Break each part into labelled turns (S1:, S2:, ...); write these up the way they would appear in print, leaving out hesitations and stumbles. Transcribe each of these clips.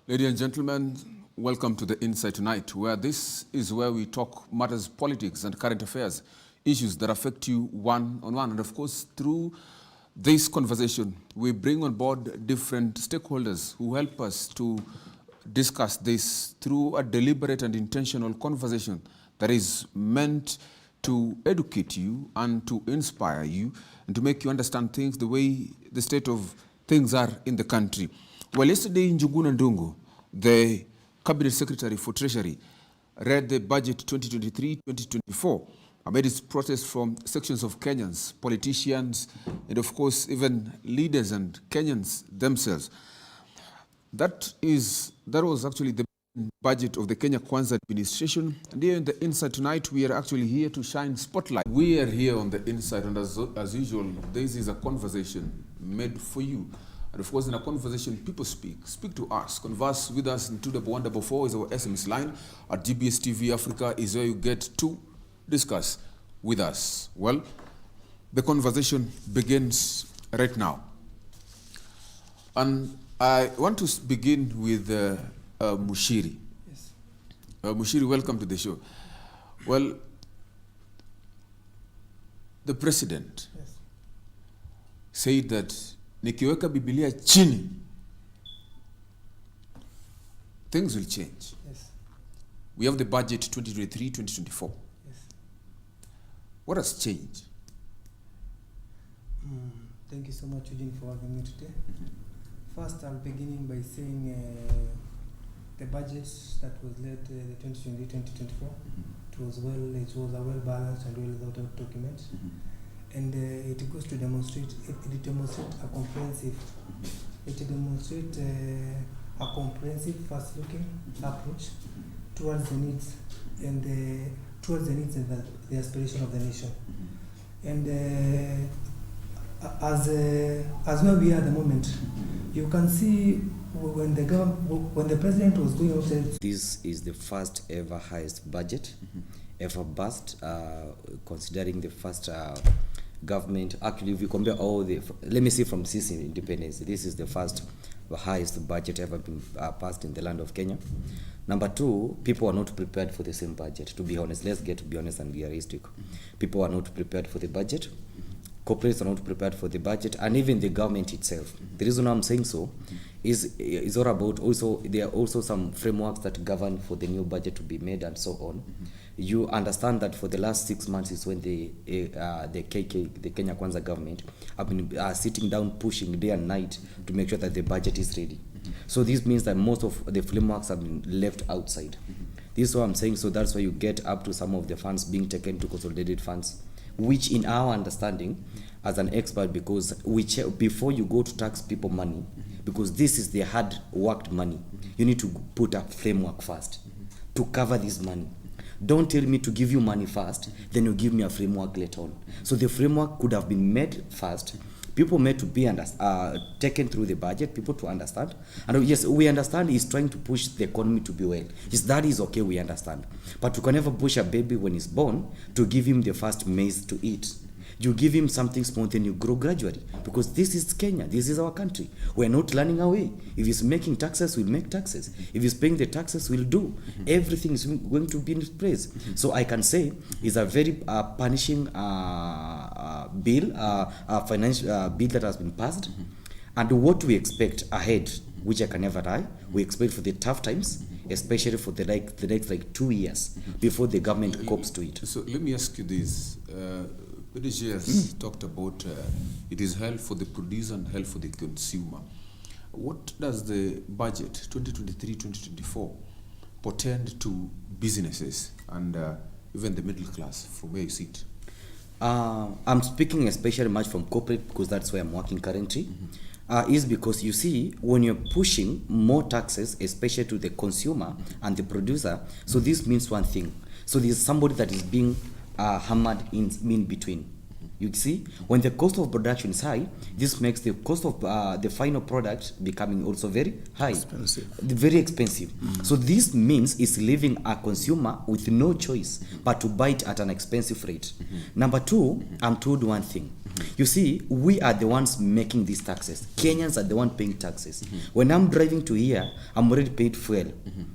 S1: Ladies and gentlemen, welcome to the Insight Tonight, where we talk matters, politics and current affairs, issues that affect you one-on-one. And of course, through this conversation, we bring on board different stakeholders who help us to discuss this through a deliberate and intentional conversation that is meant to educate you and to inspire you and to make you understand things the way the state of things are in the country. Well, yesterday, Njuguna Ndungu, the Cabinet Secretary for Treasury, read the budget 2023-2024 amid its protest from sections of Kenyans, politicians, and of course, even leaders and Kenyans themselves. That was actually the budget of the Kenya Kwanza administration. And here in the Insight Tonight, we are actually here to shine spotlight. We are here on the Insight, and as usual, this is a conversation made for you. And of course, in a conversation, people speak to us, converse with us. And 2144 is our SMS line. At GBS TV Africa is where you get to discuss with us. Well, the conversation begins right now. And I want to begin with Mushiri.
S2: Yes.
S1: Mushiri, welcome to the show. Well, the president said that nikiweka Biblia chini, things will change.
S2: Yes.
S1: We have the budget 2023-2024.
S2: Yes.
S1: What has changed?
S2: Thank you so much, Eugene, for having me today. First, I'm beginning by saying the budget that was led the 2023-2024, it was a well-balanced and well-thought-out document. And it goes to demonstrate, it demonstrates a comprehensive, fast-looking approach towards the needs and the aspiration of the nation. And as where we are at the moment, you can see when the president was going out.
S3: This is the first ever highest budget ever passed, considering the first government. Actually, if we compare all let me see from CC independence, this is the first highest budget ever been passed in the land of Kenya. Number two, people are not prepared for the same budget, to be honest. Let's get to be honest and realistic. People are not prepared for the budget. Corporates are not prepared for the budget, and even the government itself. The reason I'm saying so is all about also, there are also some frameworks that govern for the new budget to be made and so on. You understand that for the last 6 months is when the Kenya Kwanza government have been sitting down pushing day and night to make sure that the budget is ready. So this means that most of the frameworks have been left outside. This is what I'm saying. So that's why you get up to some of the funds being taken to consolidated funds, which in our understanding as an expert, because before you go to tax people money, because this is their hard worked money, you need to put a framework first to cover this money. Don't tell me to give you money first, then you give me a framework later on. So the framework could have been made first, people made to be taken through the budget, people to understand. And yes, we understand he's trying to push the economy to be well. Yes, that is okay, we understand. But you can never push a baby when he's born to give him the first maize to eat. You give him something small, then you grow gradually. Because this is Kenya, this is our country. We're not running away. If he's making taxes, we'll make taxes. If he's paying the taxes, we'll do. Everything is going to be in place. So I can say it's a very punishing bill, financial bill that has been passed. And what we expect ahead, which I can never lie, we expect for the tough times, especially for the next 2 years before the government copes to it.
S1: So let me ask you this. PDG has talked about it is health for the producer and health for the consumer. What does the budget 2023-2024 portend to businesses and even the middle class from where you sit?
S3: I'm speaking especially much from corporate because that's where I'm working currently. Is because you see, when you're pushing more taxes, especially to the consumer and the producer, so this means one thing. So there's somebody that is being hammered in between. You see, when the cost of production is high, this makes the cost of the final product becoming also very high.
S4: Expensive.
S3: Very expensive. So this means it's leaving a consumer with no choice but to buy it at an expensive rate. Number two, I'm told one thing. You see, we are the ones making these taxes. Kenyans are the ones paying taxes. When I'm driving to here, I'm already paid fuel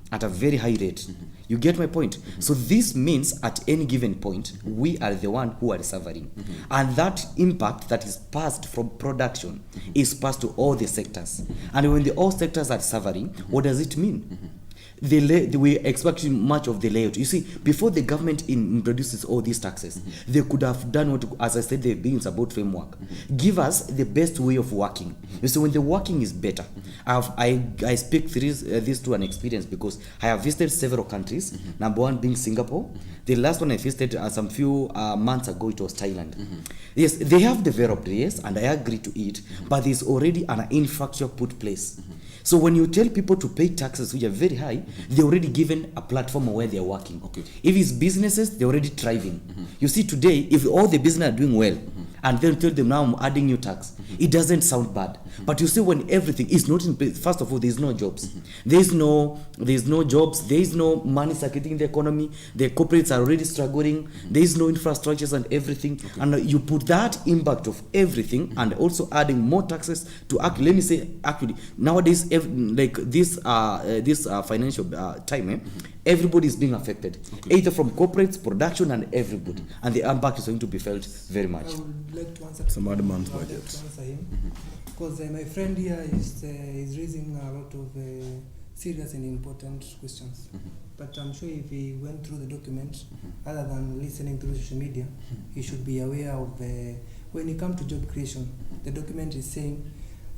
S3: at a very high rate. You get my point? So this means at any given point, we are the one who are suffering. And that impact that is passed from production is passed to all the sectors. And when the all sectors are suffering, what does it mean? We expect much of the layout. You see, before the government introduces all these taxes, they could have done what, as I said, they've been about framework. Give us the best way of working. You see, when the working is better, I speak this to an experience because I have visited several countries. Number one being Singapore. The last one I visited some few months ago, it was Thailand. Yes, they have developed, yes, and I agree to it, but there's already an infrastructure put place. So when you tell people to pay taxes which are very high, they're already given a platform where they're working.
S1: Okay.
S3: If it's businesses, they're already thriving. You see, today, if all the business are doing well, and then tell them now I'm adding new tax, it doesn't sound bad. But you see, when everything is not in place, first of all, there's no jobs. There's no jobs, there is no money circulating in the economy, the corporates are already struggling, there is no infrastructures and everything. And you put that impact of everything and also adding more taxes to let me say, actually, nowadays, like this financial time, everybody is being affected, either from corporates, production, and everybody. And the impact is going to be felt very much.
S2: I would like to answer
S4: Some other man's
S2: I would like
S4: budget.
S2: to answer him because my friend here is raising a lot of serious and important questions. But I'm sure if he went through the document, other than listening through social media, he should be aware of when it comes to job creation. The document is saying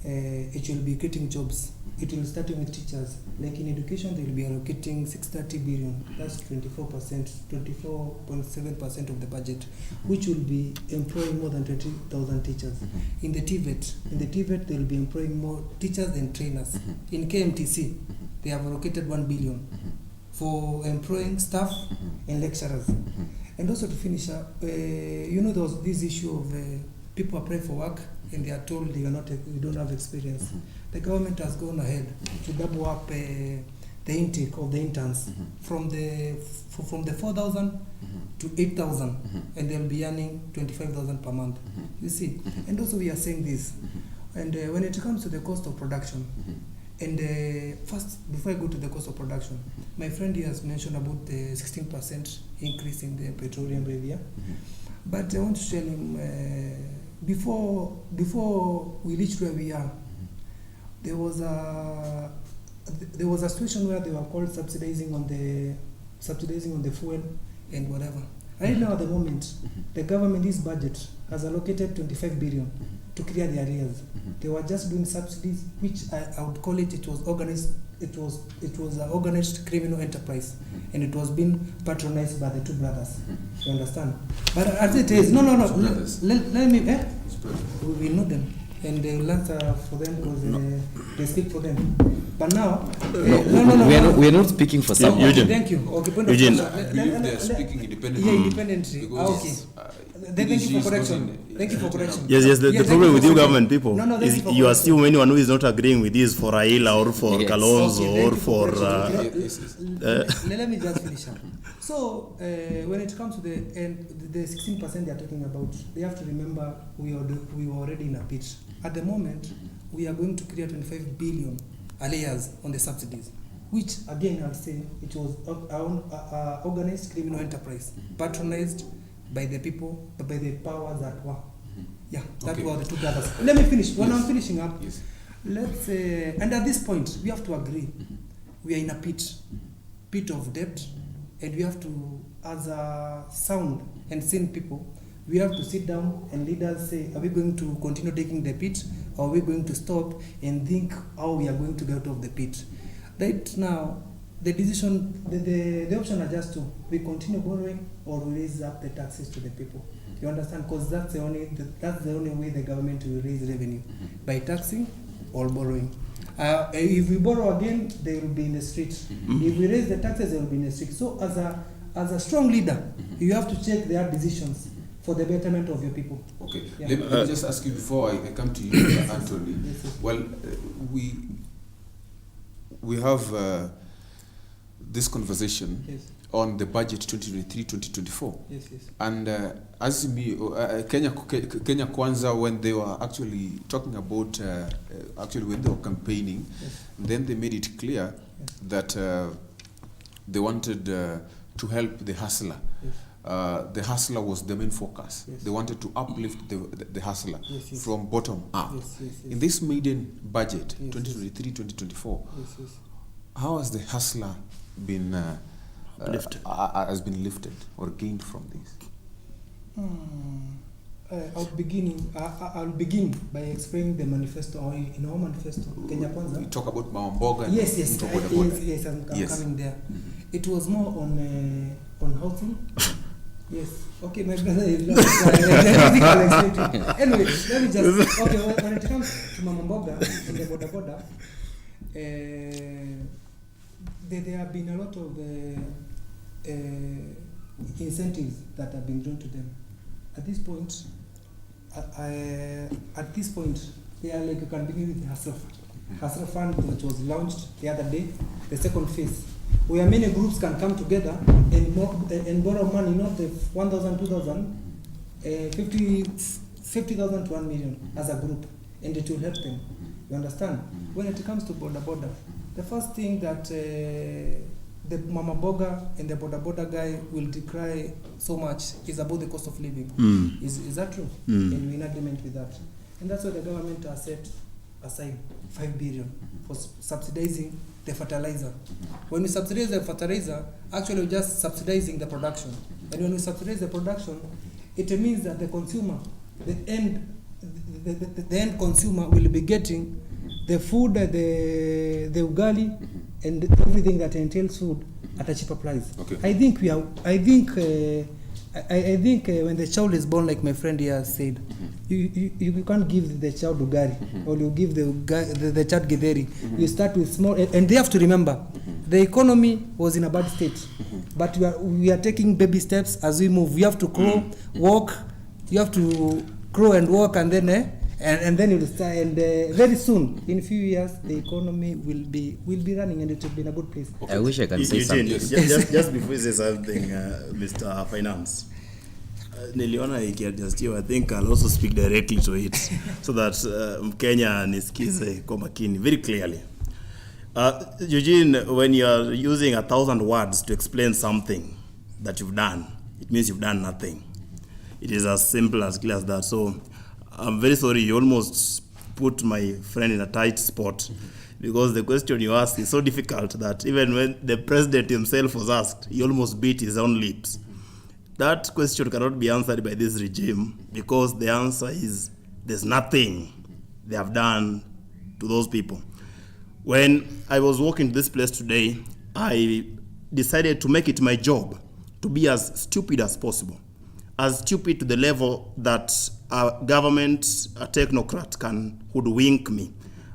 S2: it will be creating jobs. It will start with teachers. Like in education, they will be allocating 630 billion. That's 24.7% of the budget, which will be employing more than 20,000 teachers. In the TVET, they will be employing more teachers and trainers. In KMTC, they have allocated 1 billion for employing staff and lecturers. And also to finish up, there was this issue of people apply for work and they are told you don't have experience. The government has gone ahead to double up the intake of the interns from the 4,000 to 8,000, and they'll be earning 25,000 per month. You see, and also we are saying this, and when it comes to the cost of production, and first before I go to the cost of production, my friend here has mentioned about the 16% increase in the petroleum revenue, but I want to tell him before we reached where we are, there was a situation where they were called subsidizing on the fuel and whatever. Right now, at the moment, the government, this budget, has allocated 25 billion to clear the arrears. They were just doing subsidies, which I would call it was organized. It was an organized criminal enterprise, and it was being patronized by the two brothers. You understand? But as it is, no. Let me. We know them, and they will answer for them because they speak for them. But now, no.
S3: We are not speaking for someone.
S4: Eugene.
S2: Thank you. Okay, point
S4: Eugene.
S2: of
S1: I believe they are speaking independently.
S2: Yeah, independently.
S1: Because,
S2: Thank you for correction. Thank you for correction.
S4: Yes. The
S2: Yes,
S4: problem with
S2: thank
S4: you
S2: for
S4: government
S2: correction.
S4: people
S2: No, thank
S4: is
S2: for
S4: you
S2: correction.
S4: assume anyone who is not agreeing with this for Raila or for
S3: Yes.
S4: Kalonzo
S2: Okay,
S4: or
S2: thank you
S4: for.
S2: correction. Let me just finish up. So, when it comes to the 16% they are talking about, they have to remember we were already in a pit. At the moment, we are going to clear 25 billion arrears on the subsidies, which again I'll say it was organized criminal enterprise, patronized by the people, by the powers that were. Yeah, that
S1: Okay.
S2: were the two brothers. Let me finish. When
S1: Yes.
S2: I'm finishing up,
S1: Yes.
S2: let's and at this point we have to agree we are in a pit of debt, and we have to, as a sound and sane people, we have to sit down and leaders say, are we going to continue digging the pit, or are we going to stop and think how we are going to get out of the pit? Right now, the decision, the option are just two: we continue borrowing or we raise up the taxes to the people. You understand? Because that's the only way the government will raise revenue, by taxing or borrowing. If we borrow again, they will be in the street. If we raise the taxes, they will be in the street. So as a strong leader, you have to check their decisions. for the betterment of your people.
S1: Okay.
S2: Yeah.
S1: Let me just ask you before I come to you, Anthony.
S2: Yes, yes.
S1: Well, we have this conversation
S2: Yes.
S1: on the budget 2023-2024.
S2: Yes, yes.
S1: And as me, Kenya Kwanza, when they were actually talking about, actually when they were campaigning,
S2: Yes.
S1: then they made it clear that they wanted to help the hustler.
S2: Yes.
S1: The hustler was the main focus.
S2: Yes.
S1: They wanted to uplift the hustler
S2: Yes, yes.
S1: from bottom up.
S2: Yes, yes, yes.
S1: In this maiden budget,
S2: Yes,
S1: 2023-2024,
S2: Yes, yes.
S1: how has the hustler been
S4: Lifted.
S1: has been lifted or gained from this?
S2: I'll begin by explaining the manifesto. Or in our manifesto, Kenya
S1: We
S2: Kwanza.
S1: talk about Mama Mboga and
S2: Yes, yes,
S1: mtu wa bodaboda.
S2: yes, I'm
S1: Yes.
S2: coming there. It was more on housing. Yes. Okay, my brother is not. I'll explain to you. Anyway, let me just. Okay, when it comes to Mama Mboga and the bodaboda, there have been a lot of incentives that have been given to them. At this point, they are like, you can begin with Hustler Fund, which was launched the other day, the second phase, where many groups can come together and borrow money, not the 1,000, 2,000, 50,000 to 1 million as a group, and it will help them. You understand? When it comes to boda, the first thing that the Mama Boga and the boda guy will decry so much is about the cost of living. Is that true? And we're in agreement with that. And that's why the government has set aside 5 billion for subsidizing the fertilizer. When we subsidize the fertilizer, actually we're just subsidizing the production. And when we subsidize the production, it means that the consumer, the end consumer will be getting the food, the ugali, and everything that entails food at a cheaper price.
S1: Okay.
S2: I think when the child is born, like my friend here said, you can't give the child ugali, or you give the child githeri. You start with small, and they have to remember, the economy was in a bad state, but we are taking baby steps as we move. We have to grow, walk. You have to grow and walk, and then you'll start. And very soon, in a few years, the economy will be running, and it will be in a good place.
S3: I wish I can say
S4: Eugene,
S3: something.
S4: just before you say something, Mr. Finance, niliona ikiadjustiwa, I think I'll also speak directly to it so that Mkenya nisikize kwa makini very clearly. Eugene, when you are using 1,000 words to explain something that you've done, it means you've done nothing. It is as simple as clear as that. So I'm very sorry, you almost put my friend in a tight spot, because the question you asked is so difficult that even when the president himself was asked, he almost beat his own lips. That question cannot be answered by this regime, because the answer is there's nothing they have done to those people. When I was walking to this place today, I decided to make it my job to be as stupid as possible. As stupid to the level that a government, a technocrat can hoodwink me.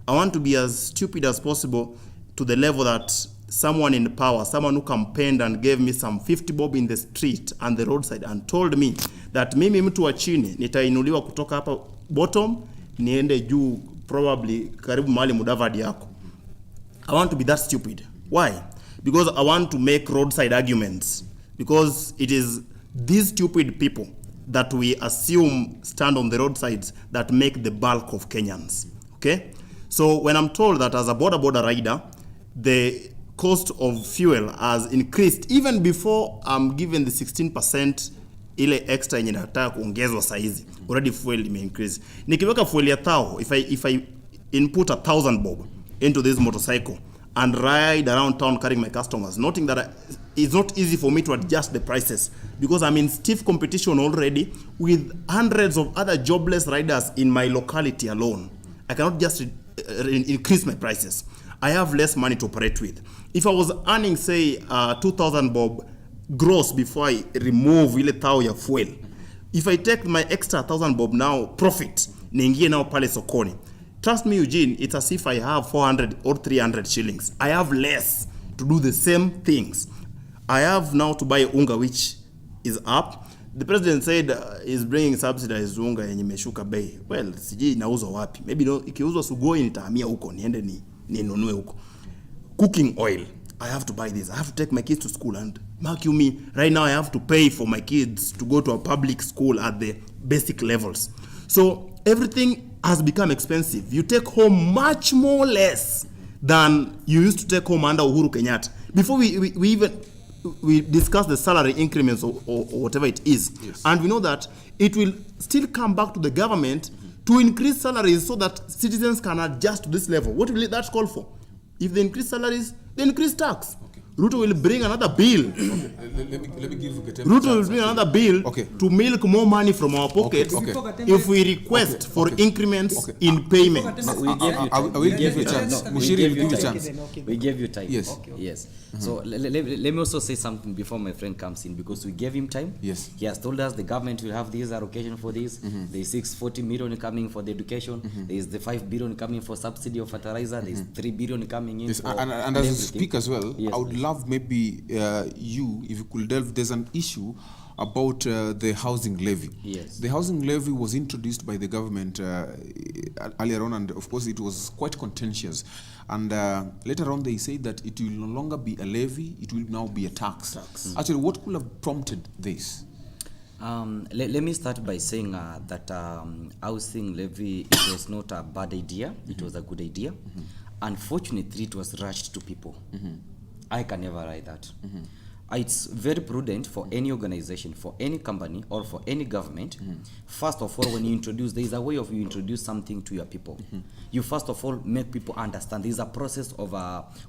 S4: I want to be as stupid as possible to the level that someone in power, someone who campaigned and gave me some 50 bob in the street and the roadside and told me that mimi mtu wa chini nitainuliwa kutoka hapa bottom niende juu, probably karibu mahali Mudavadi yako. I want to be that stupid. Why? Because I want to make roadside arguments. Because it is these stupid people that we assume stand on the roadsides that make the bulk of Kenyans. Okay? So when I'm told that as a border rider, the cost of fuel has increased even before I'm given the 16% ile extra yenye nataka kuongezwa saizi, already fuel ime increase. Nikiweka fuel ya thao, if I input 1,000 bob into this motorcycle and ride around town carrying my customers, noting that it's not easy for me to adjust the prices because I'm in stiff competition already with hundreds of other jobless riders in my locality alone. I cannot just increase my prices. I have less money to operate with. If I was earning, say, 2,000 bob gross before I remove ile tao ya fuel, if I take my extra 1,000 bob now profit, niingie now pale sokoni, trust me, Eugene, it's as if I have 400 or 300 shillings. I have less to do the same things. I have now to buy unga, which is up. The president said he's bringing subsidized unga yenye imeshuka bei. Well, sijui inauzwa wapi. Maybe no, ikiuzwa Sugoi nitahamia huko, niende ninunue huko. Cooking oil. I have to buy this. I have to take my kids to school, and mark you me, right now I have to pay for my kids to go to a public school at the basic levels. So everything has become expensive. You take home much more less than you used to take home under Uhuru Kenyatta. Before we discuss the salary increments or whatever it is,
S1: yes.
S4: And we know that it will still come back to the government to increase salaries so that citizens can adjust to this level. What will that call for? If they increase salaries, they increase tax.
S1: Okay.
S4: Ruto will bring another bill.
S1: Let me give Getembe
S4: Ruto will bring another bill to milk more money from our pockets if we request for increments in payment.
S3: No, we gave you time.
S1: I will give you a chance. Mushiri will give you a chance.
S3: We gave you time.
S1: Yes.
S3: Yes. So let me also say something before my friend comes in, because we gave him time.
S1: Yes.
S3: He has told us the government will have this allocation for this. There is 640 million coming for the education. There is the 5 billion coming for subsidy of fertilizer. There is 3 billion coming in.
S1: Yes.
S3: For
S1: And as
S3: everything.
S1: you speak as well,
S3: Yes,
S1: I would
S3: please.
S1: love maybe if you could delve. There's an issue about the housing levy.
S3: Yes.
S1: The housing levy was introduced by the government earlier on, and of course it was quite contentious. And later on they say that it will no longer be a levy, it will now be a tax. Actually, what could have prompted this?
S3: Let me start by saying that housing levy, it was not a bad idea, it was a good idea. Unfortunately, it was rushed to people. I can never write that. It's very prudent for any organization, for any company, or for any government. First of all, when you introduce, there is a way of you introduce something to your people. You first of all make people understand. There is a process of,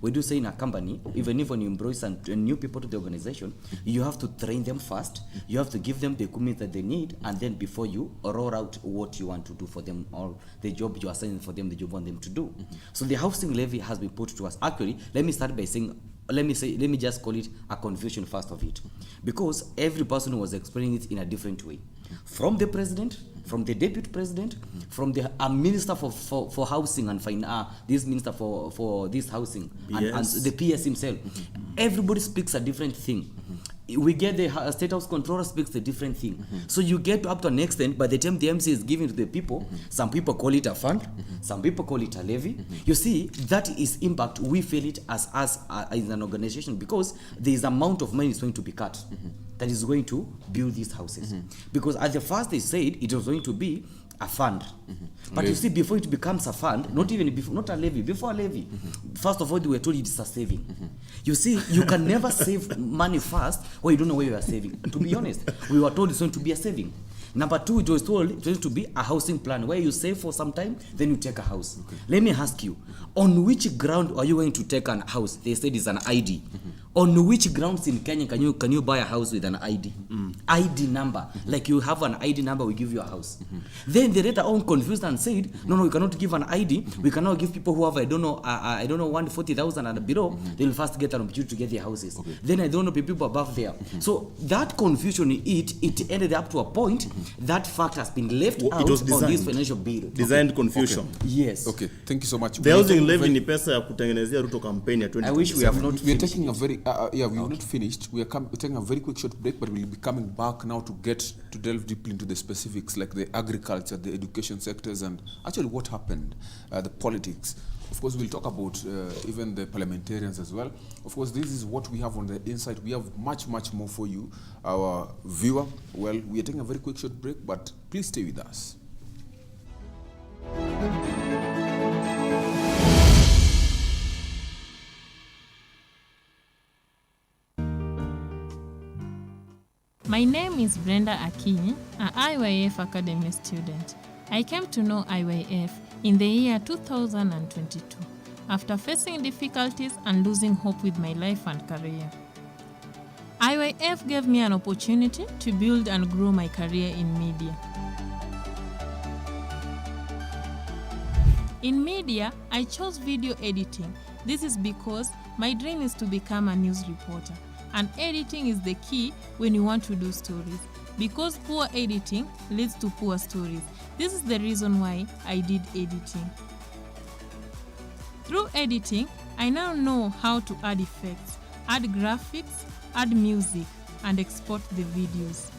S3: we do say in a company, even if when you embrace new people to the organization, you have to train them first. You have to give them the equipment that they need, and then before you roll out what you want to do for them, or the job you are assigning for them, that you want them to do. So the housing levy has been put to us. Actually, let me start by saying, let me just call it a confusion first of it, because every person was explaining it in a different way, from the president, from the deputy president, from the minister for housing and this minister for this housing, and the PS himself. Everybody speaks a different thing. We get the State House Controller speaks a different thing. So you get up to an extent, by the time the MC is given to the people, some people call it a fund, some people call it a levy. You see, that is impact. We feel it as an organization, because there is amount of money is going to be cut that is going to build these houses. Because at the first they said it was going to be a fund. But levy. You see, before it becomes a fund, not a levy, before a levy, first of all, they were told it's a saving. You see, you can never save money fast where you don't know where you are saving. To be honest, we were told it's going to be a saving. Number two, it was told it's going to be a housing plan where you save for some time, then you take a house. Let me ask you, on which ground are you going to take a house? They said it's an ID. On which grounds in Kenya can you buy a house with an ID? ID number. Like you have an ID number, we give you a house. Then they later on confused and said, no, we cannot give an ID. We cannot give people who have, 140,000 and below. They will first get an opportunity to get their houses. Then I don't know people above there. So that confusion, it ended up to a point that fact has been left out on this financial bill.
S4: Designed confusion.
S3: Yes.
S1: Okay, thank you so much.
S4: The housing levy ni pesa ya kutengenezea Ruto campaign ya 2027.
S3: I wish we have not
S1: We are taking a very we're not finished. We're taking a very quick short break, but we'll be coming back now to delve deeply into the specifics, like the agriculture, the education sectors, and actually what happened, the politics. Of course, we'll talk about even the parliamentarians as well. Of course, this is what we have on the inside. We have much, much more for you, our viewer. Well, we are taking a very quick short break, but please stay with us.
S5: My name is Brenda Akinyi, an IYF Academy student. I came to know IYF in the year 2022 after facing difficulties and losing hope with my life and career. IYF gave me an opportunity to build and grow my career in media. In media, I chose video editing. This is because my dream is to become a news reporter, and editing is the key when you want to do stories, because poor editing leads to poor stories. This is the reason why I did editing. Through editing, I now know how to add effects, add graphics, add music, and export the videos.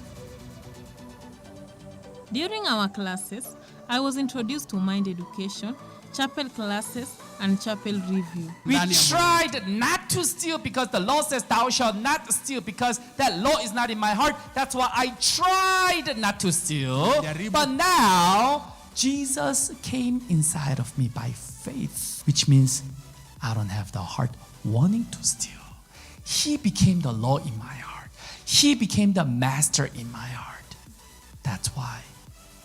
S5: During our classes, I was introduced to mind education, chapel classes, and chapel review.
S6: We tried not to steal because the law says thou shalt not steal, because that law is not in my heart. That's why I tried not to steal. But now, Jesus came inside of me by faith, which means I don't have the heart wanting to steal. He became the law in my heart. He became the master in my heart. That's why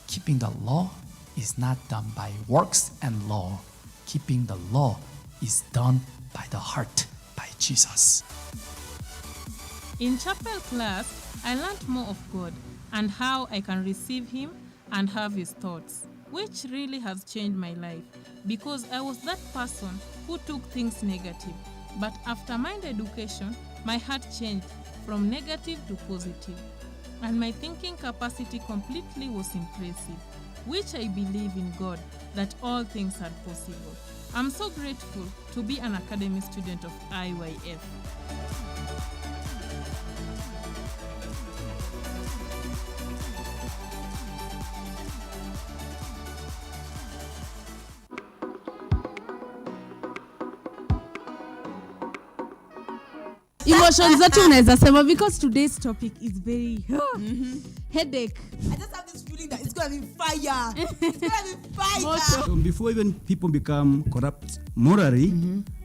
S6: keeping the law is not done by works and law. Keeping the law is done by the heart, by Jesus.
S5: In chapel class, I learned more of God and how I can receive Him and have His thoughts, which really has changed my life because I was that person who took things negative. But after mind education, my heart changed from negative to positive, and my thinking capacity completely was impressive, which I believe in God that all things are possible. I'm so grateful to be an academy student of IYF.
S7: Emotions zote unaweza sema because today's topic is very headache.
S8: I just have this feeling that it's gonna be fire. It's gonna be fire.
S9: So before even people become corrupt morally,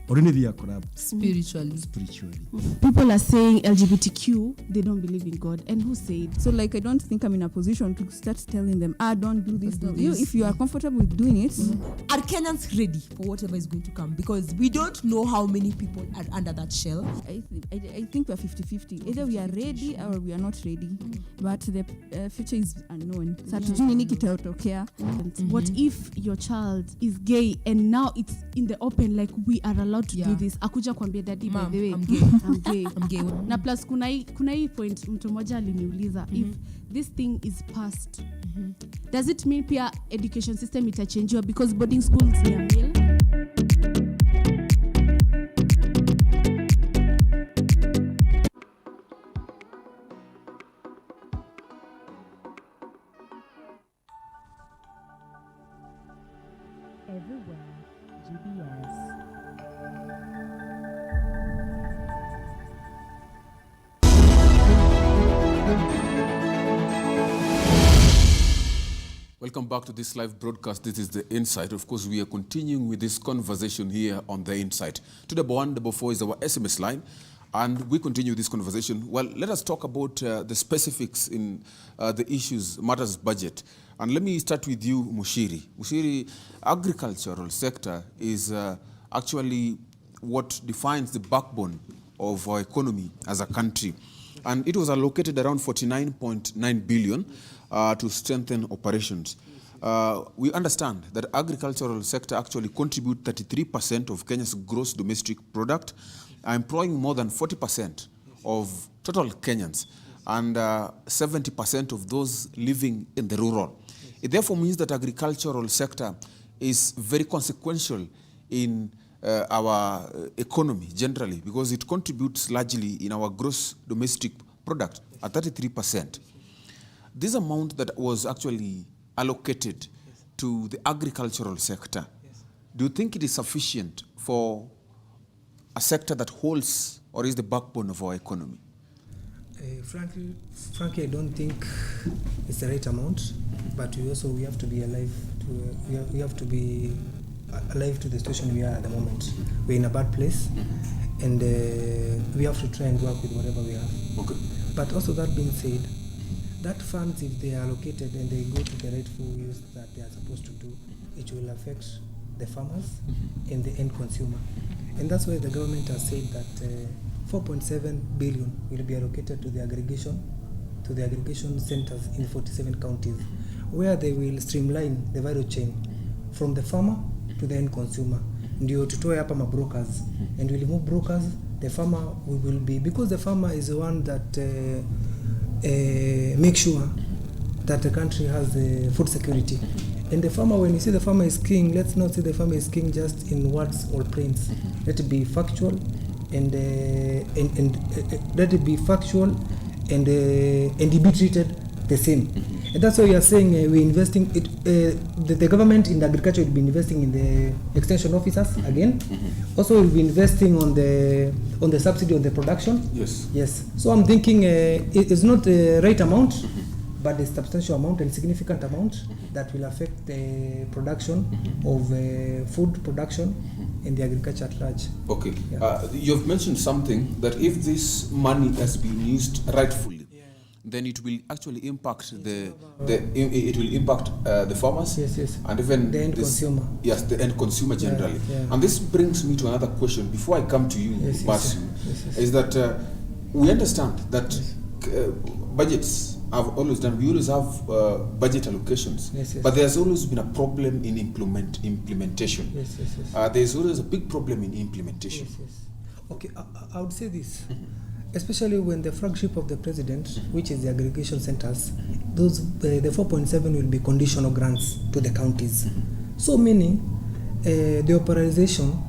S9: already they are corrupt
S8: Spiritually.
S9: spiritually.
S7: People are saying LGBTQ, they don't believe in God. And who said? So like I don't think I'm in a position to start telling them, don't do this.
S8: Don't do
S7: You,
S8: this.
S7: if you are comfortable with doing it,
S8: Are Kenyans ready for whatever is going to come? Because we don't know how many people are under that shell.
S7: I think we're 50-50. Either we are ready or we are not ready. But the future is unknown. So hatujui nini kitatokea. What if your child is gay and now it's in the open, like we are allowed to do this? Akuja kuambia daddy, by
S8: Mom,
S7: the way,
S8: I'm gay.
S7: I'm gay.
S8: I'm gay.
S7: Na plus kuna hii point mtu mmoja aliniuliza if this thing is passed, does it mean pia education system itachangewa because boarding schools ni a meal?
S10: Everywhere, GBS.
S1: Welcome back to this live broadcast. This is The Insight. Of course, we are continuing with this conversation here on The Insight. 244 is our SMS line, and we continue this conversation. Well, let us talk about the specifics in the issues, matters budget. And let me start with you, Mushiri. Mushiri, agricultural sector is actually what defines the backbone of our economy as a country. And it was allocated around 49.9 billion to strengthen operations. We understand that agricultural sector actually contribute 33% of Kenya's gross domestic product, employing more than 40% of total Kenyans and 70% of those living in the rural. It therefore means that agricultural sector is very consequential in our economy generally because it contributes largely in our gross domestic product at 33%. This amount that was actually allocated to the agricultural sector, do you think it is sufficient for a sector that holds or is the backbone of our economy?
S2: Frankly, I don't think it's the right amount, but we have to be alive to we have to be alive to the situation we are at the moment. We're in a bad place, and we have to try and work with whatever we have.
S1: Okay.
S2: But also that being said, that funds, if they are allocated and they go to the rightful use that they are supposed to do, it will affect the farmers and the end consumer. And that's why the government has said that 4.7 billion will be allocated to the aggregation centers in 47 counties, where they will streamline the value chain from the farmer to the end consumer. Ndio tutoe hapa brokers, and we'll remove brokers. The farmer will be, because the farmer is the one that makes sure that the country has food security. And the farmer, when you say the farmer is king, let's not say the farmer is king just in words or prints. Let it be factual, and let it be factual, and be treated the same. And that's why we are saying we're investing the government in agriculture will be investing in the extension officers again. Also will be investing on the subsidy on the production. Yes. So I'm thinking it's not the right amount, but a substantial amount and significant amount that will affect the production of food production in the agriculture at large.
S1: Okay. You've mentioned something that if this money has been used rightfully, then it will actually impact it will impact the farmers and even
S2: the end consumer.
S1: Yes, the end consumer generally. And this brings me to another question before I come to you, Matthew, is that we understand that budgets have always done. We always have budget allocations, but there's always been a problem in implementation. There's always a big problem in implementation.
S2: Okay, I would say this. Especially when the flagship of the president, which is the aggregation centers, those the 4.7 will be conditional grants to the counties. So meaning the authorization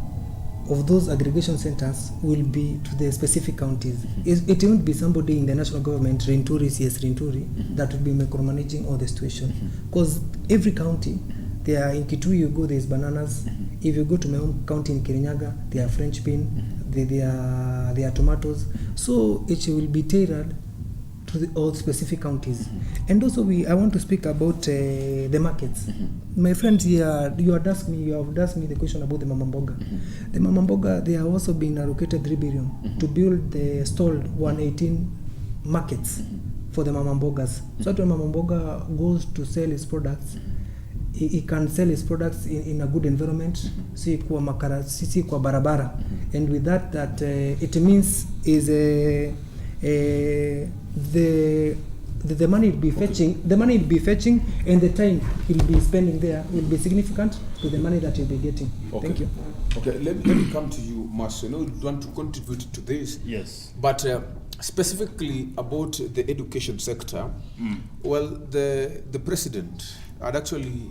S2: of those aggregation centers will be to the specific counties. It won't be somebody in the national government, Rinturi, CS Rinturi, that will be micromanaging all the situation. Because every county, there are in Kitui you go, there's bananas. If you go to my own county in Kirinyaga, there are French bean, there are tomatoes. So it will be tailored to all specific counties. And also I want to speak about the markets. My friends here, you have asked me the question about the Mama Mboga. The Mama Mboga, they have also been allocated 3 billion to build the stalled 118 markets for the Mama Mbogas. So when Mama Mboga goes to sell his products, he can sell his products in a good environment, si kwa barabara. And with that it means is the money will be fetching, and the time he'll be spending there will be significant to the money that he'll be getting. Thank you.
S1: Okay, let me come to you, Marcel. I know you want to contribute to this.
S4: Yes.
S1: But specifically about the education sector, well, the president had actually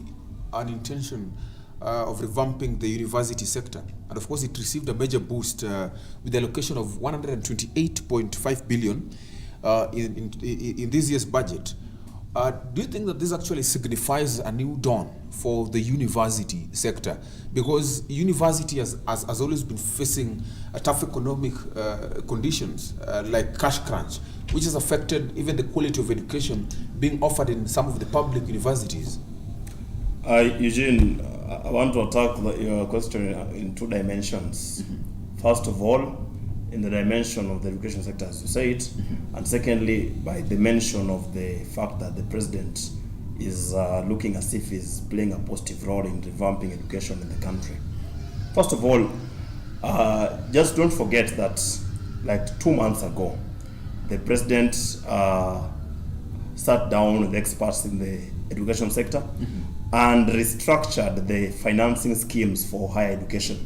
S1: an intention of revamping the university sector. And of course, it received a major boost with the allocation of 128.5 billion in this year's budget. Do you think that this actually signifies a new dawn for the university sector? Because university has always been facing a tough economic conditions like cash crunch, which has affected even the quality of education being offered in some of the public universities.
S4: Eugene, I want to attack your question in 2 dimensions. First of all, in the dimension of the education sector, as you say it, and secondly, by the mention of the fact that the president is looking as if he's playing a positive role in revamping education in the country. First of all, just don't forget that like 2 months ago, the president sat down with experts in the education sector and restructured the financing schemes for higher education.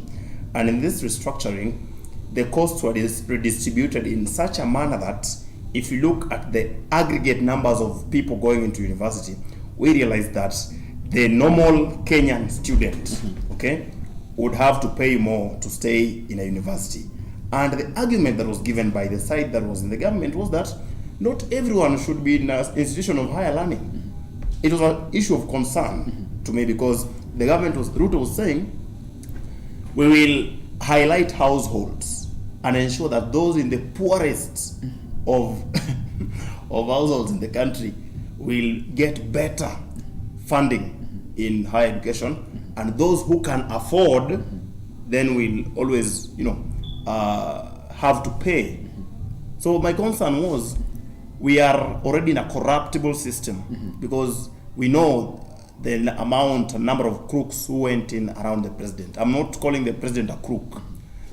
S4: And in this restructuring, the costs were redistributed in such a manner that if you look at the aggregate numbers of people going into university, we realize that the normal Kenyan student, would have to pay more to stay in a university. And the argument that was given by the side that was in the government was that not everyone should be in an institution of higher learning. It was an issue of concern to me because the government Ruto was saying, we will highlight households and ensure that those in the poorest of households in the country will get better funding in higher education, and those who can afford then will always have to pay. So my concern was we are already in a corruptible system because we know the amount and number of crooks who went in around the president. I'm not calling the president a crook,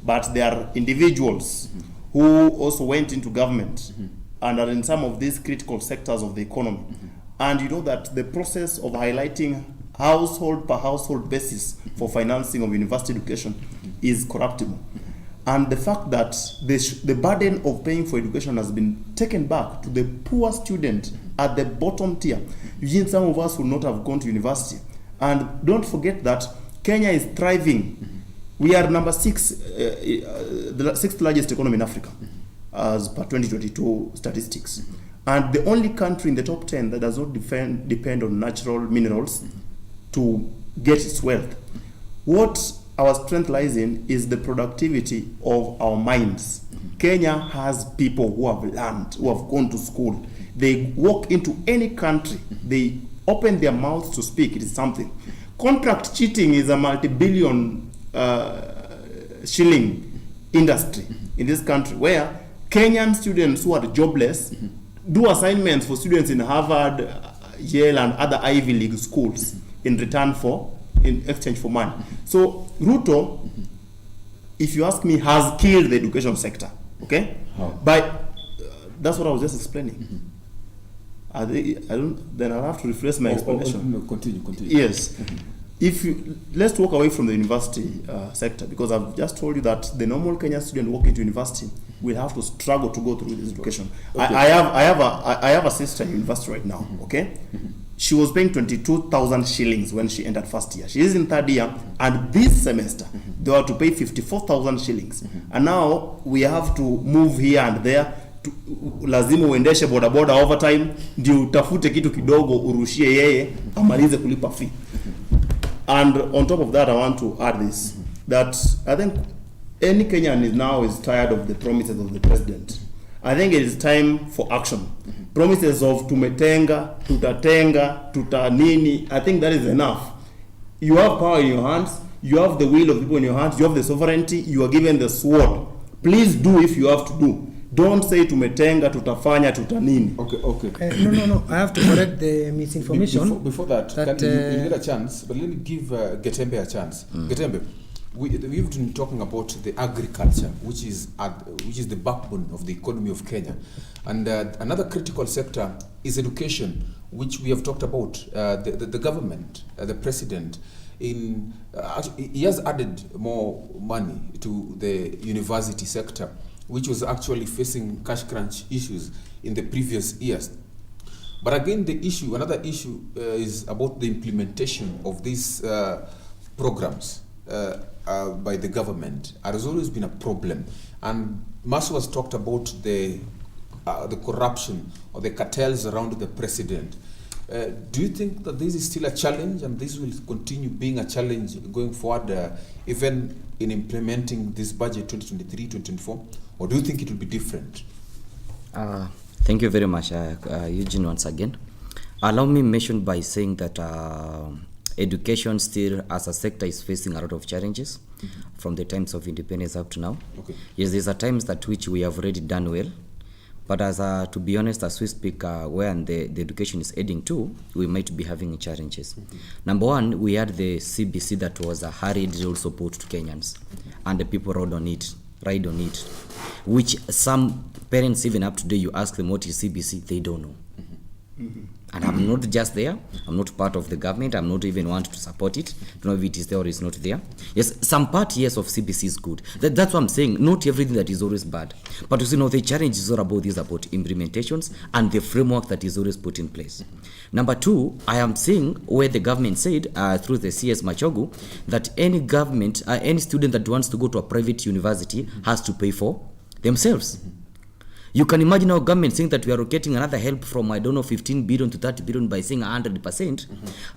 S4: but there are individuals who also went into government and are in some of these critical sectors of the economy. And you know that the process of highlighting household per household basis for financing of university education is corruptible. And the fact that the burden of paying for education has been taken back to the poor student at the bottom tier. Eugene, some of us would not have gone to university. And don't forget that Kenya is thriving. We are number 6, the 6th largest economy in Africa, as per 2022 statistics. and the only country in the top 10 that does not depend on natural minerals to get its wealth. What our strength lies in is the productivity of our minds. Kenya has people who have learned, who have gone to school. They walk into any country, they open their mouths to speak, it is something. Contract cheating is a multi-billion shilling industry in this country, where Kenyan students who are jobless do assignments for students in Harvard, Yale, and other Ivy League schools in exchange for money. So Ruto, if you ask me, has killed the education sector. Okay, that's what I was just explaining. Then I'll have to rephrase my explanation.
S1: No, continue.
S4: Yes. Let's walk away from the university sector, because I've just told you that the normal Kenyan student walking to university will have to struggle to go through this education. Okay. I have a sister in university right now. Okay, she was paying 22,000 shillings when she entered first year. She is in third year, and this semester they were to pay 54,000 shillings. And now we have to move here and there. Lazima uendeshe bodaboda overtime ndio utafute kitu kidogo urushie yeye amalize kulipa fee. And on top of that, I want to add this, that I think any Kenyan is tired of the promises of the president. I think it is time for action. Promises of tumetenga, tutatenga, tutanini, I think that is enough. You have power in your hands, you have the will of people in your hands, you have the sovereignty, you are given the sword. Please do if you have to do. Don't say tumetenga, tutafanya, tutanini.
S1: Okay.
S2: No. I have to correct the misinformation.
S1: Before that you get a chance, but let me give Getembe a chance. Getembe, we've been talking about the agriculture, which is the backbone of the economy of Kenya, and another critical sector is education, which we have talked about. The government, the president, he has added more money to the university sector, which was actually facing cash crunch issues in the previous years. But again, another issue is about the implementation of these programs by the government. It has always been a problem. And Masu has talked about the corruption or the cartels around the president. Do you think that this is still a challenge, and this will continue being a challenge going forward, even in implementing this budget 2023-2024? Or do you think it will be different?
S3: Thank you very much, Eugene, once again. Allow me mention by saying that education still as a sector is facing a lot of challenges from the times of independence up to now.
S1: Okay.
S3: Yes, there's a times that which we have already done well, but as to be honest, as we speak, where the education is heading to, we might be having challenges. Number one, we had the CBC that was a hurried real support to Kenyans, and the people ride on it, which some parents even up today, you ask them what is CBC, they don't know. And I'm not just there, I'm not part of the government, I'm not even want to support it, to know if it is there or is not there. Yes, some part, yes, of CBC is good. That's what I'm saying, not everything that is always bad. But you know, the challenge is all about implementations and the framework that is always put in place. Number two, I am saying where the government said, through the CS Machogu, that any government, any student that wants to go to a private university has to pay for themselves. You can imagine our government saying that we are getting another help from, 15 billion to 30 billion by saying 100%.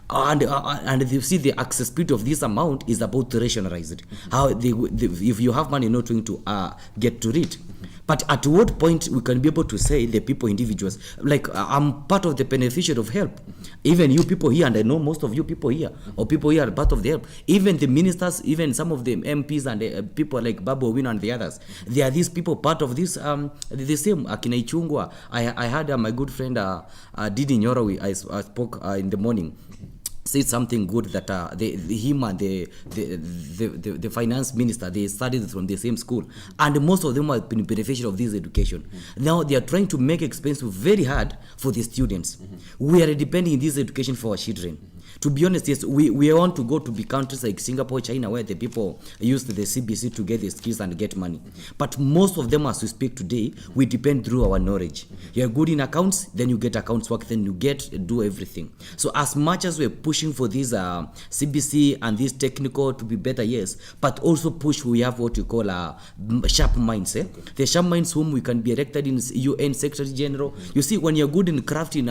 S3: And you see the accessibility of this amount is about to rationalize it. How if you have money, you're not going to get to it. But at what point we can be able to say the people, individuals, like I'm part of the beneficiary of help. Even you people here, and I know most of you people here, or people here are part of the help. Even the ministers, even some of the MPs and people like Babu Owino and the others, they are these people part of this, the same. Akina Ichungwa, I had my good friend Didi Nyoro, I spoke in the morning, said something good that him and the finance minister, they studied from the same school, and most of them have been beneficial of this education. Now they are trying to make expenses very hard for the students. We are depending on this education for our children. To be honest, yes, we want to go to big countries like Singapore, China, where the people use the CBC to get the skills and get money. But most of them, as we speak today, we depend through our knowledge. You're good in accounts, then you get accounts work, then you do everything. So as much as we're pushing for this CBC and this technical to be better, yes, but also push, we have what you call sharp minds. The sharp minds whom we can be elected in UN Secretary General. You see, when you're good in craft in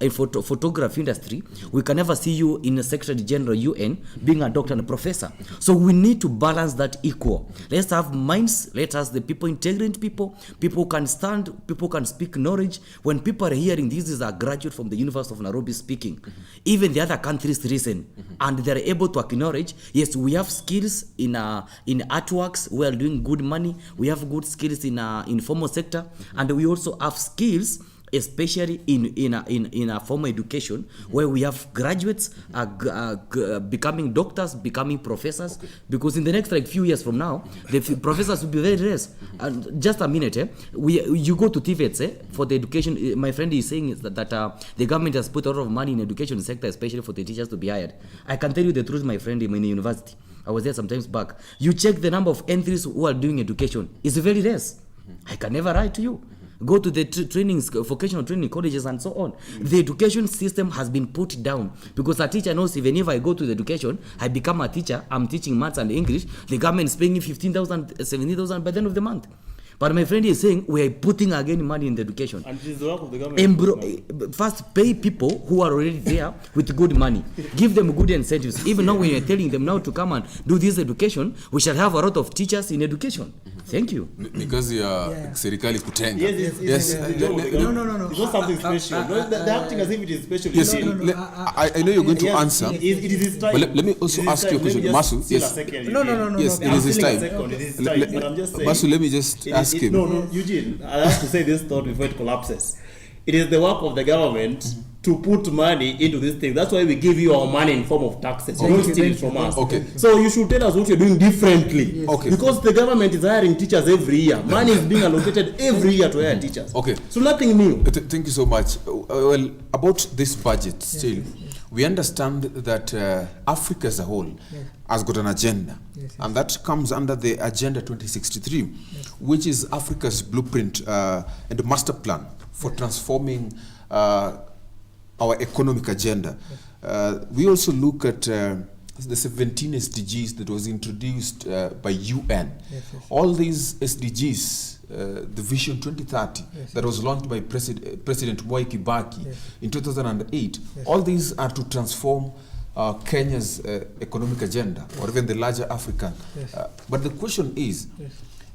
S3: photography industry, we can never see you in a Secretary General UN being a doctor and a professor. So we need to balance that equal. Let's have minds, let us the people, intelligent people can stand, people can speak knowledge. When people are hearing this is a graduate from the University of Nairobi speaking, even the other countries listen, and they're able to acknowledge, yes, we have skills in artworks, we are doing good money, we have good skills in informal sector, and we also have skills especially in a formal education, where we have graduates becoming doctors, becoming professors, because in the next few years from now, the professors will be very rare. And just a minute, you go to TVETs for the education. My friend is saying that the government has put a lot of money in education sector, especially for the teachers to be hired. I can tell you the truth, my friend, in the university. I was there sometimes back. You check the number of entries who are doing education. It's very less. I can never lie to you. Go to the trainings, vocational training colleges and so on. The education system has been put down because a teacher knows even if I go to the education, I become a teacher, I'm teaching maths and English, the government is paying me 15,000, 17,000 by the end of the month. But my friend is saying we are putting again money in the education.
S4: And it is the work of the government.
S3: First, pay people who are already there with good money. Give them good incentives. Even now when you're telling them now to come and do this education, we shall have a lot of teachers in education. Thank you.
S1: Because you are serikali kutenga.
S4: Yes. No. It's not something special. They're acting as if it is special.
S1: Yes, I know you're going to answer.
S4: It is his time.
S1: But let me also ask you a question. Masu, yes.
S4: No.
S1: Yes, it is his time.
S4: But I'm just saying.
S1: Masu, let me just ask him.
S4: No, Eugene, I have to say this thought before it collapses. It is the work of the government to put money into this thing. That's why we give you our money in form of taxes. You don't steal it from us.
S1: Okay.
S4: So you should tell us what you're doing differently.
S2: Yes.
S1: Okay.
S4: Because the government is hiring teachers every year. Money is being allocated every year to hire teachers.
S1: Okay.
S4: So nothing new.
S1: Thank you so much. Well, about this budget still, we understand that Africa as a whole has got an agenda. And that comes under the Agenda 2063, which is Africa's blueprint and master plan for transforming our economic agenda. We also look at the 17 SDGs that was introduced by UN. All these SDGs, the Vision 2030 that was launched by President Mwai Kibaki in 2008, all these are to transform Kenya's economic agenda, or even the larger African. But the question is,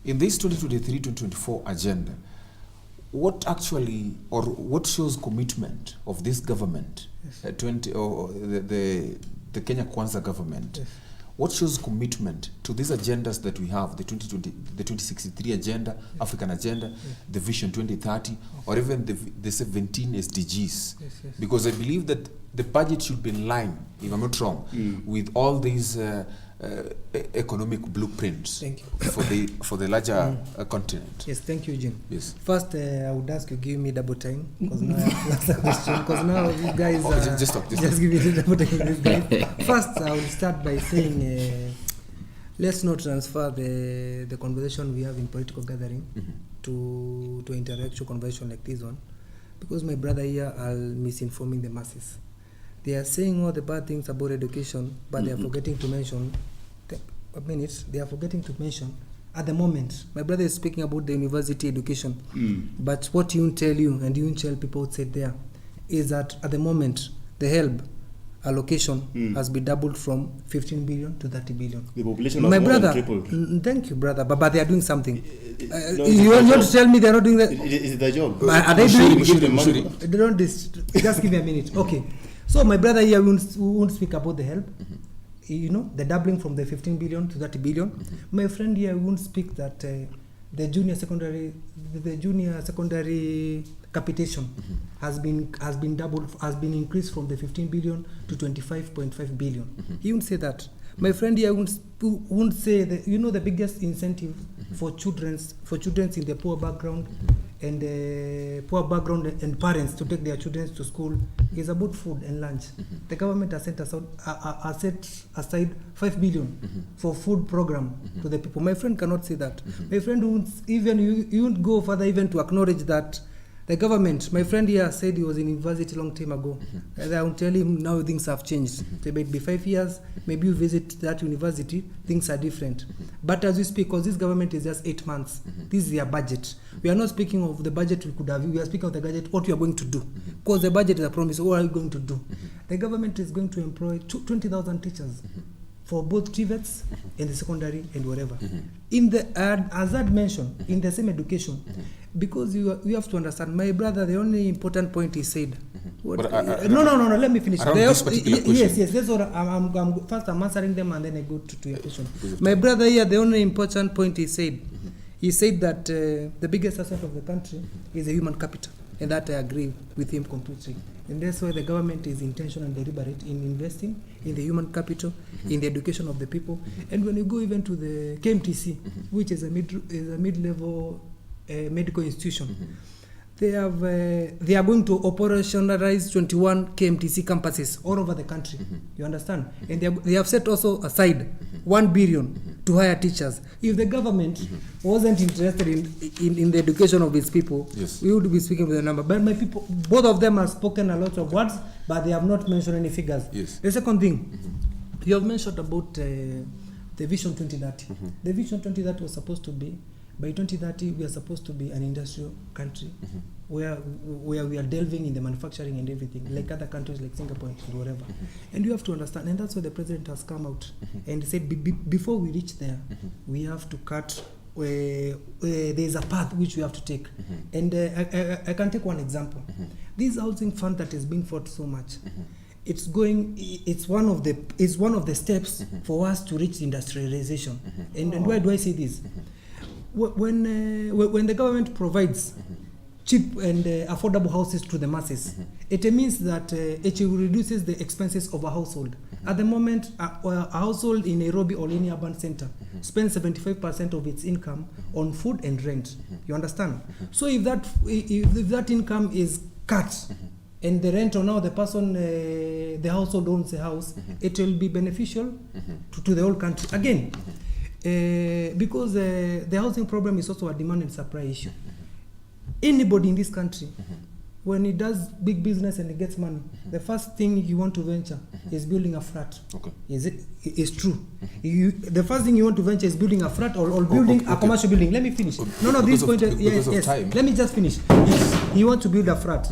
S1: in this 2023-2024 agenda, what actually, or what shows commitment of this government, the Kenya Kwanza government, what shows commitment to these agendas that we have, the 2063 agenda, African agenda, the Vision 2030, or even the 17 SDGs? Because I believe that the budget should be in line, if I'm not wrong, with all these economic blueprints for the larger continent.
S2: Yes, thank you, Eugene.
S1: Yes.
S2: First, I would ask you give me double time because now I have to answer the question. Because now you guys just give me double time. This guy. First, I will start by saying let's not transfer the conversation we have in political gathering to intellectual conversation like this one, because my brother here are misinforming the masses. They are saying all the bad things about education, but they are forgetting to mention. They are forgetting to mention. At the moment, my brother is speaking about the university education, but what you tell you and you tell people outside there is that at the moment the HELB allocation has been doubled from 15 billion to 30 billion.
S4: The population
S2: my
S4: has more
S2: brother,
S4: than tripled.
S2: Thank you, brother, but they are doing something. You want to tell me they are not doing that?
S4: Is it their job?
S2: Are they doing?
S1: Mushiri.
S2: They don't. Just give me a minute. Okay. So my brother here won't speak about the HELB. You know, the doubling from the 15 billion to 30 billion. My friend here won't speak that the junior secondary capitation has been doubled, has been increased from the 15 billion to 25.5 billion. He won't say that. My friend here won't say that, you know, the biggest incentive for children in the poor background and poor background and parents to take their children to school is about food and lunch. The government has set aside 5 billion for food program to the people. My friend cannot say that. My friend won't even you won't go further even to acknowledge that the government, my friend here said he was in university long time ago. And I will tell him now things have changed. It might be 5 years, maybe you visit that university, things are different. But as we speak, because this government is just 8 months, this is their budget. We are not speaking of the budget we could have, we are speaking of the budget, what we are going to do. Because the budget is a promise, what are you going to do? The government is going to employ 20,000 teachers for both TVETs and the secondary and whatever. In the, as I mentioned, in the same education, because you have to understand, my brother, the only important point he said. No, let me finish.
S1: This particular question.
S2: Yes, that's what I'm answering them and then I go to your question. My brother here, the only important point he said that the biggest asset of the country is the human capital. And that I agree with him completely. And that's why the government is intentional and deliberate in investing in the human capital, in the education of the people. And when you go even to the KMTC, which is a mid-level medical institution, they are going to operationalize 21 KMTC campuses all over the country. You understand? And they have set also aside 1 billion to hire teachers. If the government wasn't interested in the education of its people, we would be speaking with a number. But my people, both of them have spoken a lot of words, but they have not mentioned any figures. The second thing, you have mentioned about the Vision 2030. The Vision 2030 was supposed to be, by 2030, we are supposed to be an industrial country where we are delving in the manufacturing and everything, like other countries like Singapore and whatever. And you have to understand, and that's why the president has come out and said, before we reach there, we have to cut, there's a path which we have to take. And I can take one example. This housing fund that is being fought so much, it's one of the steps for us to reach industrialization. And why do I say this? When the government provides cheap and affordable houses to the masses, it means that it reduces the expenses of a household. At the moment, a household in Nairobi or any urban center spends 75% of its income on food and rent. You understand? So if that income is cut, and the rent, or now the person, the household owns a house, it will be beneficial to the whole country. Again, because the housing problem is also a demand and supply issue. Anybody in this country, when he does big business and he gets money, the first thing you want to venture is building a flat. It's true. The first thing you want to venture is building a flat or building a commercial building. Let me finish. This point. Yes. Let me just finish. You want to build a flat.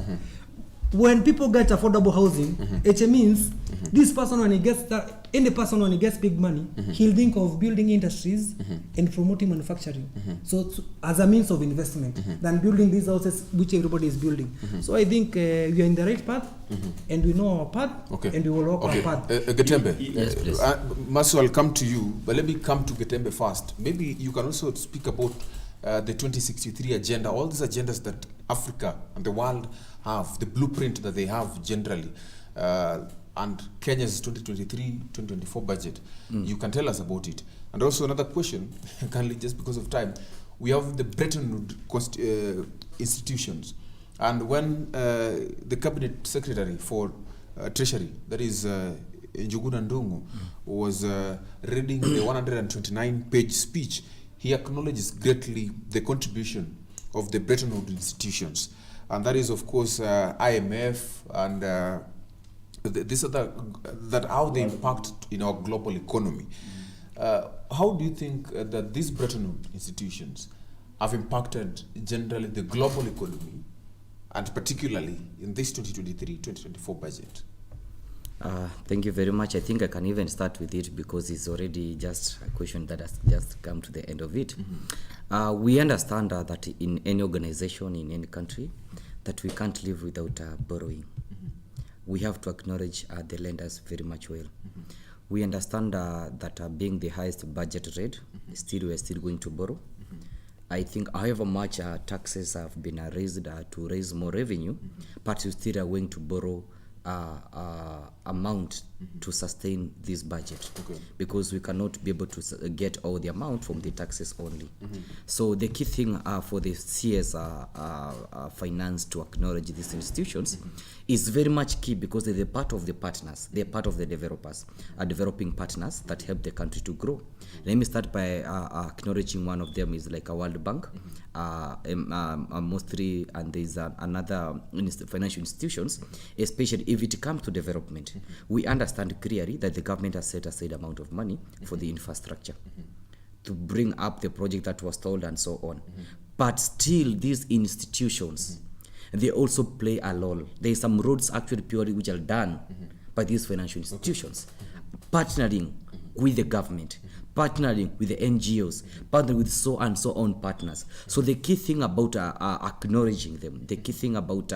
S2: When people get affordable housing, it means this person, when he gets that, any person when he gets big money, he'll think of building industries and promoting manufacturing. So as a means of investment, than building these houses which everybody is building. So I think we are in the right path, and we know our path, and we will walk our path.
S1: Getembe,
S3: yes, please.
S1: Masu, I'll come to you, but let me come to Getembe first. Maybe you can also speak about the 2063 agenda, all these agendas that Africa and the world have, the blueprint that they have generally, and Kenya's 2023-2024 budget. You can tell us about it. And also another question, kindly, just because of time, we have the Bretton Woods institutions. And when the cabinet secretary for Treasury, that is Njuguna Ndung'u, was reading the 129-page speech, he acknowledges greatly the contribution of the Bretton Woods institutions. And that is, of course, IMF and this other, that how they impact in our global economy. How do you think that these Bretton Woods institutions have impacted generally the global economy, and particularly in this 2023-2024 budget?
S3: Thank you very much. I think I can even start with it because it's already just a question that has just come to the end of it. We understand that in any organization, in any country, that we can't live without borrowing. We have to acknowledge the lenders very much well. We understand that being the highest budget rate, still we are still going to borrow. I think however much taxes have been raised to raise more revenue, but we still are going to borrow amount to sustain this budget,
S1: Okay.
S3: because we cannot be able to get all the amount from the taxes only. So the key thing for the CS finance to acknowledge these institutions is very much key, because they're part of the partners, they're part of the developers, developing partners that help the country to grow. Let me start by acknowledging one of them is like a World Bank, mostly, and there's another financial institutions, especially if it comes to development. We understand clearly that the government has set aside amount of money for the infrastructure to bring up the project that was told and so on. But still, these institutions, they also play a role. There are some roads actually purely which are done by these financial institutions, partnering with the government, partnering with the NGOs, partnering with so and so on partners. So the key thing about acknowledging them, the key thing about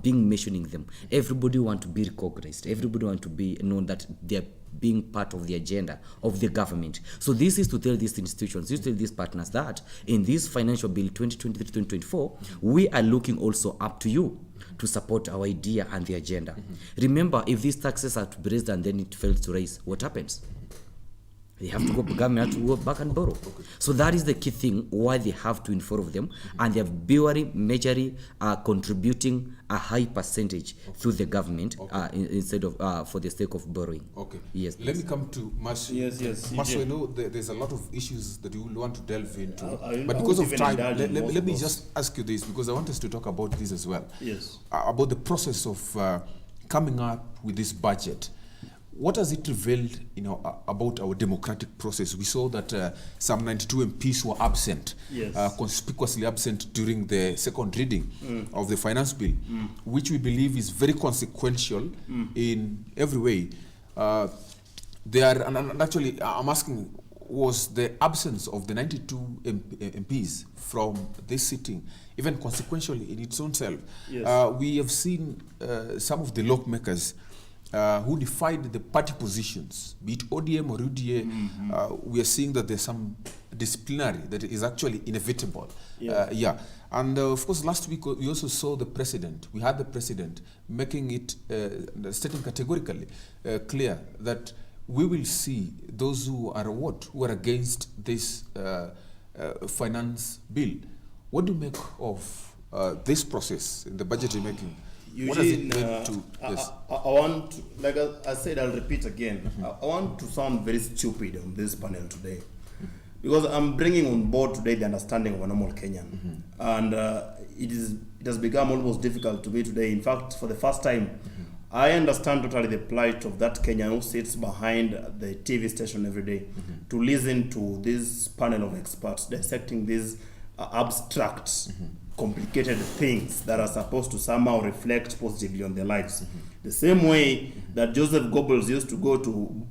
S3: being mentioning them, everybody want to be recognized, everybody want to be known that they're being part of the agenda of the government. So this is to tell these institutions, this is to tell these partners that in this financial bill 2023-2024, we are looking also up to you to support our idea and the agenda. Remember, if these taxes are to be raised and then it fails to raise, what happens? They have to go, government have to go back and borrow. So that is the key thing why they have to inform them, and they are majorly contributing a high percentage through the government instead of for the sake of borrowing.
S1: Okay.
S3: Yes.
S1: Let me come to Marshall.
S4: Yes.
S1: Marshall, I know there's a lot of issues that you will want to delve into,
S4: I
S1: but
S4: would
S1: because of
S4: even
S1: time,
S4: indulge in most
S1: let
S4: of
S1: me
S4: those.
S1: just ask you this, because I want us to talk about this as well.
S4: Yes.
S1: About the process of coming up with this budget. What has it revealed, about our democratic process? We saw that some 92 MPs were absent,
S4: Yes.
S1: Conspicuously absent during the second reading of the finance bill, which we believe is very consequential in every way. And actually, I'm asking, was the absence of the 92 MPs from this sitting even consequential in its own self?
S4: Yes.
S1: We have seen some of the lawmakers who defied the party positions, be it ODM or UDA. We are seeing that there's some disciplinary that is actually inevitable. And of course, last week we also saw the president. We had the president making it, stating categorically clear that we will see those who are who are against this finance bill. What do you make of this process in the budgetary making? What does it
S4: Eugene,
S1: mean to this?
S4: I want to, like I said, I'll repeat again. I want to sound very stupid on this panel today, because I'm bringing on board today the understanding of a normal Kenyan, and it has become almost difficult to me today. In fact, for the first time, I understand totally the plight of that Kenyan who sits behind the TV station every day to listen to this panel of experts dissecting these abstract, complicated things that are supposed to somehow reflect positively on their lives. The same way that Joseph Goebbels used to go to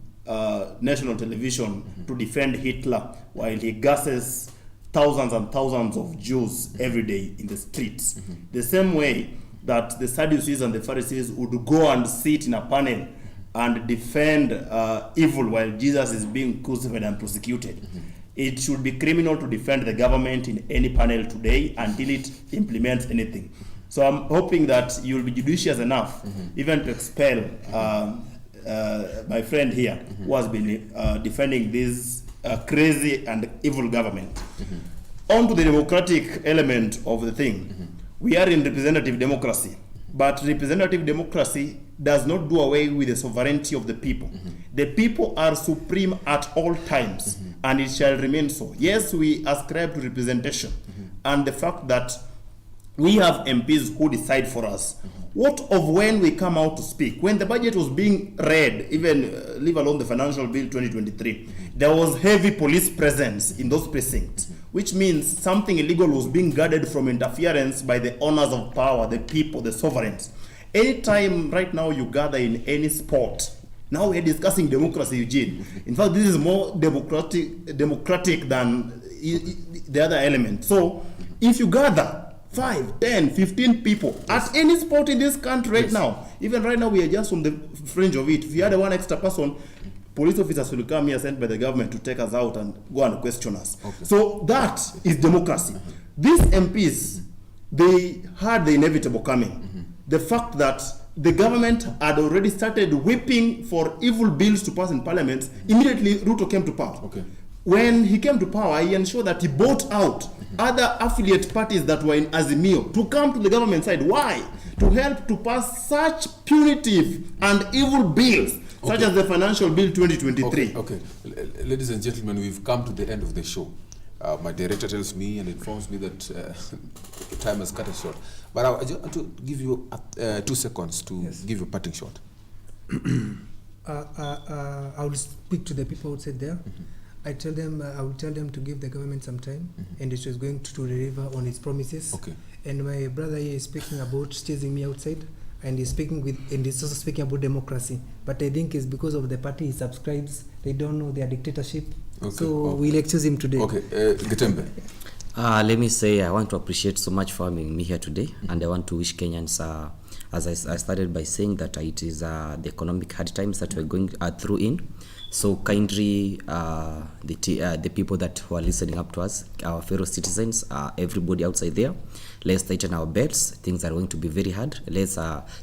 S4: national television to defend Hitler while he gasses thousands and thousands of Jews every day in the streets. The same way that the Sadducees and the Pharisees would go and sit in a panel and defend evil while Jesus is being crucified and prosecuted. It should be criminal to defend the government in any panel today until it implements anything. So I'm hoping that you'll be judicious enough even to expel my friend here who has been defending this crazy and evil government. On to the democratic element of the thing. We are in representative democracy, but representative democracy does not do away with the sovereignty of the people. The people are supreme at all times, and it shall remain so. Yes, we ascribe to representation and the fact that we have MPs who decide for us. What of when we come out to speak? When the budget was being read, even leave alone the financial bill 2023, there was heavy police presence in those precincts, which means something illegal was being guarded from interference by the owners of power, the people, the sovereigns. Anytime right now you gather in any sport, now we're discussing democracy, Eugene. In fact, this is more democratic than the other element. So if you gather 5, 10, 15 people at any sport in this country right now, even right now we are just on the fringe of it. If you had one extra person, police officers will come here sent by the government to take us out and go and question us. So that is democracy. These MPs, they had the inevitable coming. The fact that the government had already started whipping for evil bills to pass in parliament, immediately Ruto came to power.
S1: Okay.
S4: When he came to power, he ensured that he bought out other affiliate parties that were in Azimio to come to the government side. Why? To help to pass such punitive and evil bills, such as the Financial Bill 2023.
S1: Okay. Ladies and gentlemen, we've come to the end of the show. My director tells me and informs me that time has cut us short. But I just want to give you 2 seconds to give your parting shot.
S2: I will speak to the people outside there. I will tell them to give the government some time, and it is going to deliver on its promises.
S1: Okay.
S2: And my brother here is speaking about chasing me outside, and he's also speaking about democracy. But I think it's because of the party he subscribes. They don't know their dictatorship.
S1: Okay.
S2: So we'll excuse him today.
S1: Okay, Gitembe.
S3: Let me say I want to appreciate so much for having me here today, and I want to wish Kenyans, as I started by saying that it is the economic hard times that we're going through in. So kindly, the people that who are listening up to us, our fellow citizens, everybody outside there, let's tighten our belts. Things are going to be very hard. Let's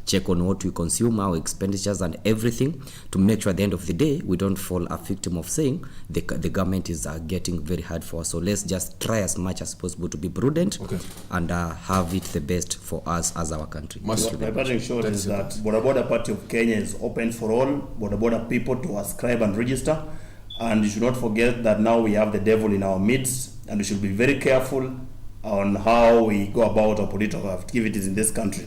S3: check on what we consume, our expenditures and everything, to make sure at the end of the day we don't fall a victim of saying the government is getting very hard for us. So let's just try as much as possible to be prudent and have it the best for us as our country.
S4: My parting shot is that Boda Boda Party of Kenya is open for all Boda Boda people to ascribe and register, and you should not forget that now we have the devil in our midst, and we should be very careful on how we go about our political activities in this country.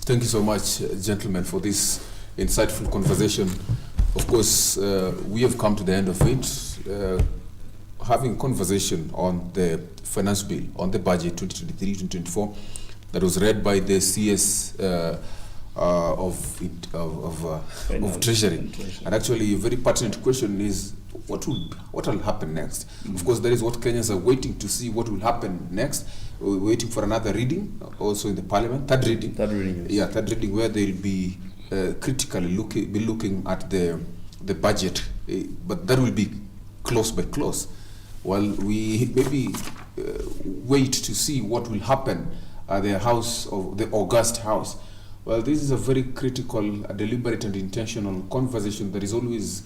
S1: Thank you so much, gentlemen, for this insightful conversation. Of course, we have come to the end of it, having a conversation on the finance bill, on the budget 2023-2024, that was read by the CS of Treasury. And actually, a very pertinent question is, what will happen next? Of course, that is what Kenyans are waiting to see, what will happen next. We're waiting for another reading, also in the parliament, third reading. Yeah, third reading, where they'll be critically looking at the budget, but that will be clause by clause. While we maybe wait to see what will happen at the House of the August House. Well, this is a very critical, deliberate and intentional conversation that is always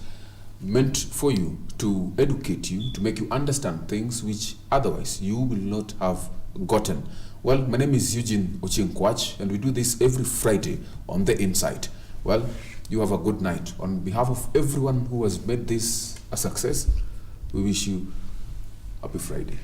S1: meant for you, to educate you, to make you understand things which otherwise you will not have gotten. Well, my name is Eugene Ochieng-Kwach, and we do this every Friday on The Insight. Well, you have a good night. On behalf of everyone who has made this a success, we wish you a happy Friday.